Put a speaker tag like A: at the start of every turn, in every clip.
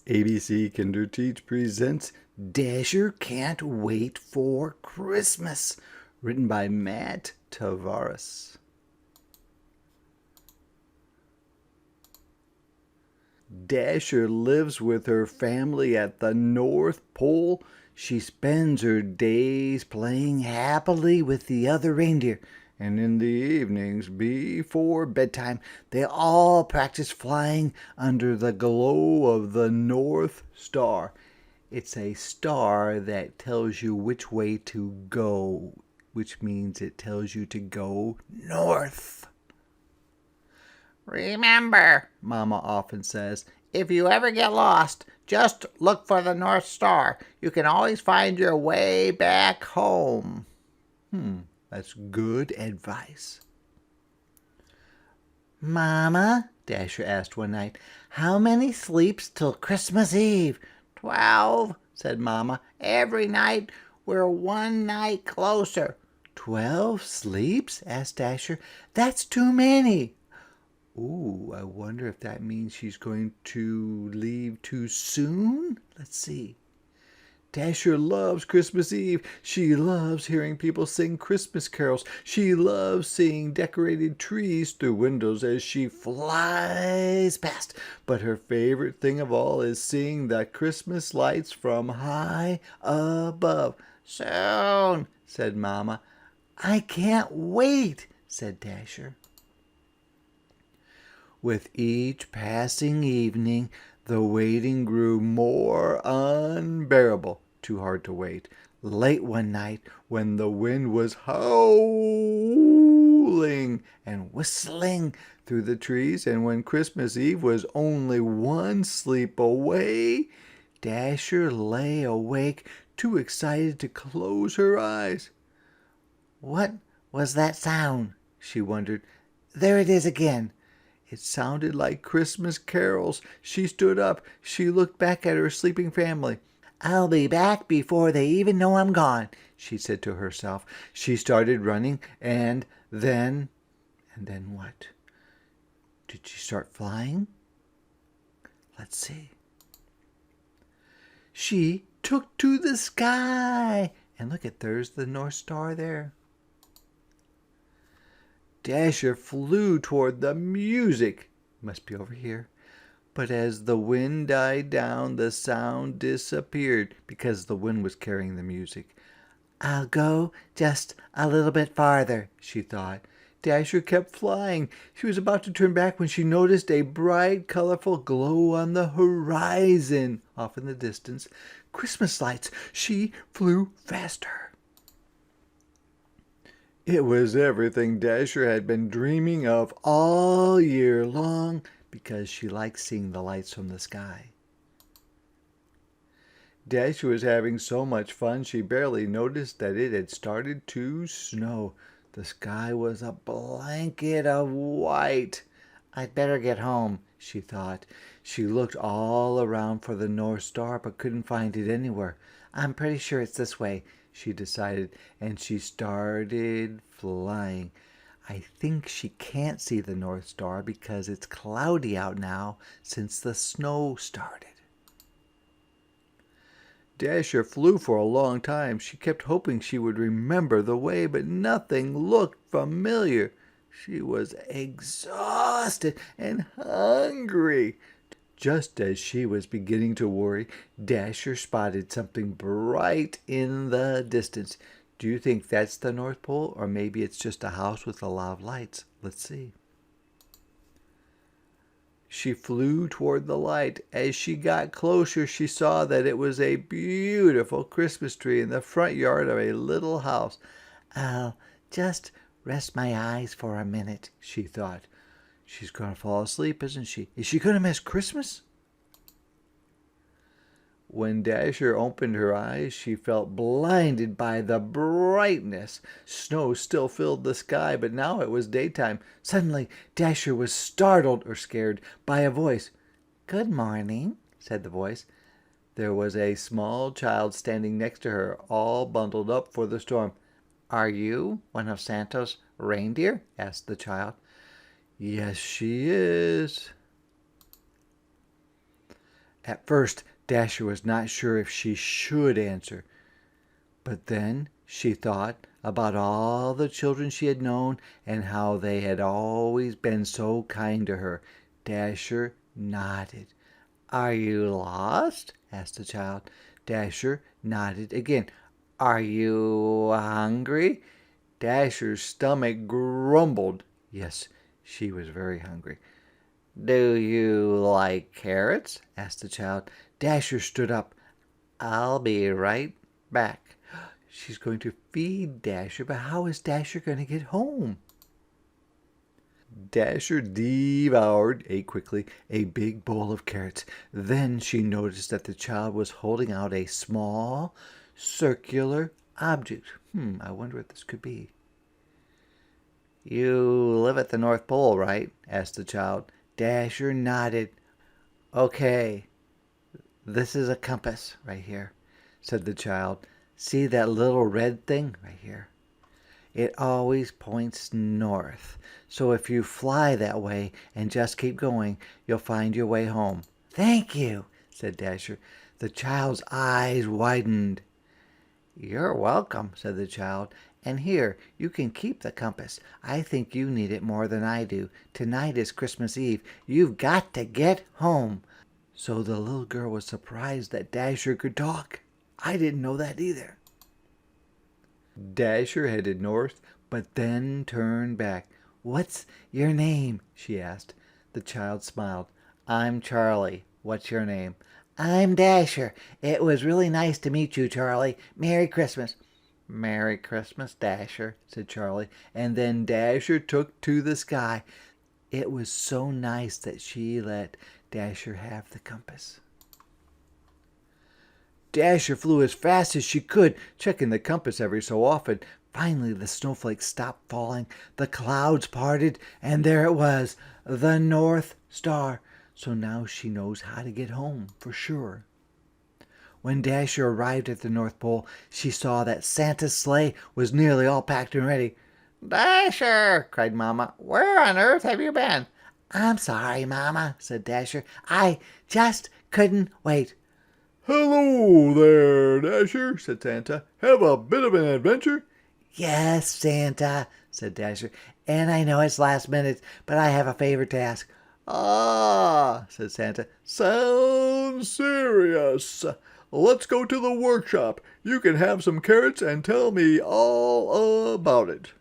A: ABC Kinder Teach presents Dasher Can't Wait for Christmas, written by Matt Tavares. Dasher lives with her family at the North Pole. She spends her days playing happily with the other reindeer, and in the evenings before bedtime, they all practice flying under the glow of the North Star. It's a star that tells you which way to go, which means it tells you to go north.
B: Remember, Mama often says, if you ever get lost, just look for the North Star. You can always find your way back home.
A: That's good advice.
B: Mama, Dasher asked one night, how many sleeps till Christmas Eve? 12, said Mama. Every night we're one night closer.
A: 12 sleeps? Asked Dasher. That's too many. Ooh, I wonder if that means she's going to leave too soon? Let's see. Dasher loves Christmas Eve. She loves hearing people sing Christmas carols. She loves seeing decorated trees through windows as she flies past. But her favorite thing of all is seeing the Christmas lights from high above.
B: Soon, said Mama.
A: I can't wait, said Dasher. With each passing evening, the waiting grew more unbearable. Too hard to wait. Late one night, when the wind was howling and whistling through the trees, and when Christmas Eve was only one sleep away, Dasher lay awake, too excited to close her eyes.
B: What was that sound?
A: She wondered.
B: There it is again.
A: It sounded like Christmas carols. She stood up. She looked back at her sleeping family.
B: I'll be back before they even know I'm gone,
A: she said to herself. She started running, and then what? Did she start flying? Let's see. She took to the sky. And look at, there's the North Star there. Dasher flew toward the music. Must be over here. But as the wind died down, the sound disappeared because the wind was carrying the music.
B: I'll go just a little bit farther, she thought.
A: Dasher kept flying. She was about to turn back when she noticed a bright, colorful glow on the horizon off in the distance. Christmas lights. She flew faster. It was everything Dasher had been dreaming of all year long because she liked seeing the lights from the sky. Dasher was having so much fun she barely noticed that it had started to snow. The sky was a blanket of white.
B: I'd better get home, she thought.
A: She looked all around for the North Star but couldn't find it anywhere.
B: I'm pretty sure it's this way,
A: she decided, and she started flying. I think she can't see the North Star because it's cloudy out now since the snow started. Dasher flew for a long time. She kept hoping she would remember the way, but nothing looked familiar. She was exhausted and hungry. Just as she was beginning to worry, Dasher spotted something bright in the distance. Do you think that's the North Pole, or maybe it's just a house with a lot of lights? Let's see. She flew toward the light. As she got closer, she saw that it was a beautiful Christmas tree in the front yard of a little house.
B: I'll just rest my eyes for a minute, she thought.
A: She's going to fall asleep, isn't she? Is she going to miss Christmas? When Dasher opened her eyes, she felt blinded by the brightness. Snow still filled the sky, but now it was daytime. Suddenly, Dasher was startled or scared by a voice.
B: Good morning,
A: said the voice. There was a small child standing next to her, all bundled up for the storm.
B: Are you one of Santa's reindeer?
A: asked the child. Yes, she is. At first, Dasher was not sure if she should answer, but then she thought about all the children she had known and how they had always been so kind to her. Dasher nodded. "Are you lost?" asked the child. Dasher nodded again. "Are you hungry?" Dasher's stomach grumbled. Yes, she was very hungry. "Do you like carrots?" asked the child. Dasher stood up. "I'll be right back." She's going to feed Dasher, but how is Dasher going to get home? Dasher ate quickly, a big bowl of carrots. Then she noticed that the child was holding out a small, circular object. I wonder what this could be. "You live at the North Pole, right?" asked the child. Dasher nodded. "Okay, this is a compass right here," said the child. "See that little red thing right here? It always points north. So if you fly that way and just keep going, you'll find your way home." "Thank you," said Dasher. The child's eyes widened. "You're welcome," said the child. "And here, you can keep the compass. I think you need it more than I do. Tonight is Christmas Eve. You've got to get home." So the little girl was surprised that Dasher could talk. I didn't know that either. Dasher headed north, but then turned back. "What's your name?" she asked. The child smiled. "I'm Charlie. What's your name?" "I'm Dasher. It was really nice to meet you, Charlie. Merry Christmas." "Merry Christmas, Dasher," said Charlie, and then Dasher took to the sky. It was so nice that she let Dasher have the compass. Dasher flew as fast as she could, checking the compass every so often. Finally, the snowflakes stopped falling, the clouds parted, and there it was, the North Star. So now she knows how to get home for sure. When Dasher arrived at the North Pole, she saw that Santa's sleigh was nearly all packed and ready.
B: "Dasher!" cried Mama. "Where on earth have you been?"
A: "I'm sorry, Mama," said Dasher. "I just couldn't wait."
C: "Hello there, Dasher," said Santa. "Have a bit of an adventure?"
A: "Yes, Santa," said Dasher, "and I know it's last minute, but I have a favor to ask."
C: "Ah," said Santa. "Sounds serious. Let's go to the workshop. You can have some carrots and tell me all about it."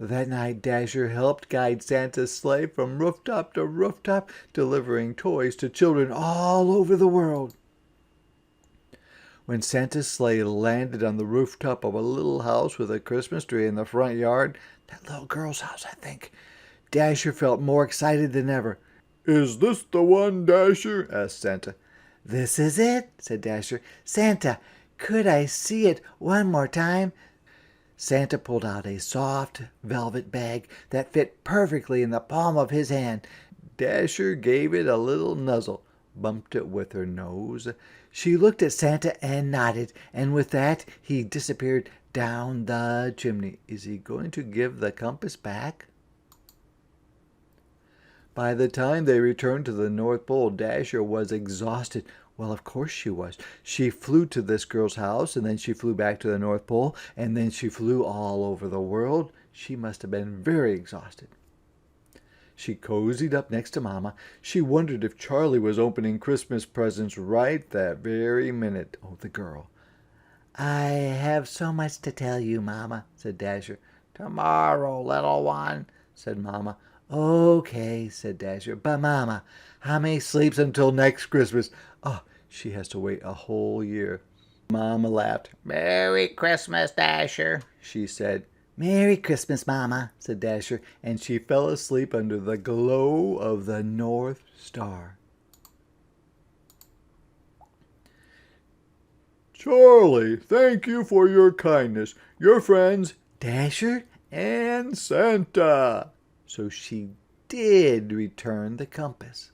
A: That night Dasher helped guide Santa's sleigh from rooftop to rooftop, delivering toys to children all over the world. When Santa's sleigh landed on the rooftop of a little house with a Christmas tree in the front yard, that little girl's house, I think, Dasher felt more excited than ever.
C: "Is this the one, Dasher?" asked Santa.
A: "This is it," said Dasher. "Santa, could I see it one more time?" Santa pulled out a soft velvet bag that fit perfectly in the palm of his hand. Dasher gave it a little nuzzle, bumped it with her nose. She looked at Santa and nodded, and with that he disappeared down the chimney. Is he going to give the compass back? By the time they returned to the North Pole, Dasher was exhausted. Well, of course she was. She flew to this girl's house, and then she flew back to the North Pole, and then she flew all over the world. She must have been very exhausted. She cozied up next to Mama. She wondered if Charlie was opening Christmas presents right that very minute. Oh, the girl. "I have so much to tell you, Mama," said Dasher.
B: "Tomorrow, little one,"
A: said Mama. "Okay," said Dasher. "But, Mama, how many sleeps until next Christmas?" Oh, she has to wait a whole year. Mama laughed.
B: "Merry Christmas, Dasher,"
A: she said. "Merry Christmas, Mama," said Dasher, and she fell asleep under the glow of the North Star.
C: "Charlie, thank you for your kindness. Your friends,
A: Dasher?
C: and Santa."
A: So she did return the compass.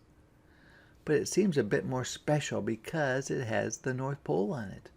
A: But it seems a bit more special because it has the North Pole on it.